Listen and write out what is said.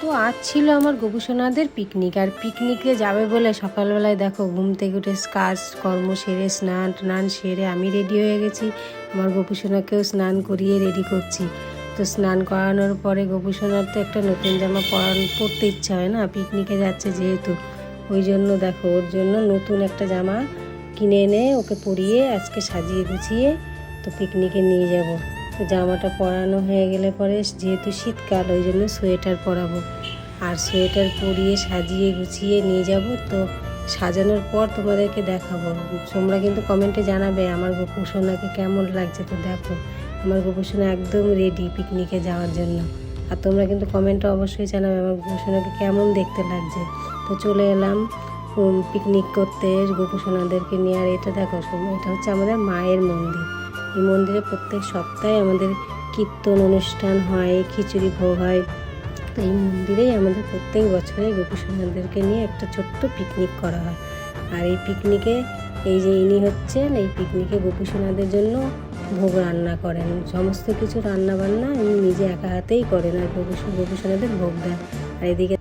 তো আজ ছিল আমার গোপুসোনাদের পিকনিক, আর পিকনিকে যাবে বলে সকালবেলায় দেখো ঘুম থেকে উঠে কাজ কর্ম সেরে স্নান টান সেরে আমি রেডি হয়ে গেছি। আমার গোপুসোনাকেও স্নান করিয়ে রেডি করছি। তো স্নান করানোর পরে গোপুসোনার তো একটা নতুন জামা পরতে ইচ্ছা হয় না, পিকনিকে যাচ্ছে যেহেতু, ওই জন্য দেখো ওর জন্য নতুন একটা জামা কিনে এনে ওকে পরিয়ে আজকে সাজিয়ে গুছিয়ে তো পিকনিকে নিয়ে যাব। তো জামাটা পরানো হয়ে গেলে পরে যেহেতু শীতকাল ওই জন্য সোয়েটার পরাবো, আর সোয়েটার পরিয়ে সাজিয়ে গুছিয়ে নিয়ে যাব। তো সাজানোর পর তোমাদেরকে দেখাবো। তোমরা কিন্তু কমেন্টে জানাবে আমার গোপুসোনাকে কেমন লাগছে। তো দেখো আমার গোপুসোনা একদম রেডি পিকনিকে যাওয়ার জন্য। আর তোমরা কিন্তু কমেন্টে অবশ্যই জানাবে আমার গোপুসোনাকে কেমন দেখতে লাগছে। তো চলে এলাম পিকনিক করতে গোপুসোনাদেরকে নিয়ে। আর এটা দেখো, এটা হচ্ছে আমাদের মায়ের মন্দির। এই মন্দিরে প্রত্যেক সপ্তাহে আমাদের কীর্তন অনুষ্ঠান হয়, খিচুড়ি ভোগ হয়। তো এই মন্দিরেই আমাদের প্রত্যেক বছরে গোপুসোনাদেরকে নিয়ে একটা ছোট্ট পিকনিক করা হয়। আর এই পিকনিকে এই যে ইনি হচ্ছেন, এই পিকনিকে গোপুসোনাদের জন্য ভোগ রান্না করেন, সমস্ত কিছু রান্না বান্না ইনি নিজে একা হাতেই করেন আর গোপুসোনাদের ভোগ দেন। আর এদিকে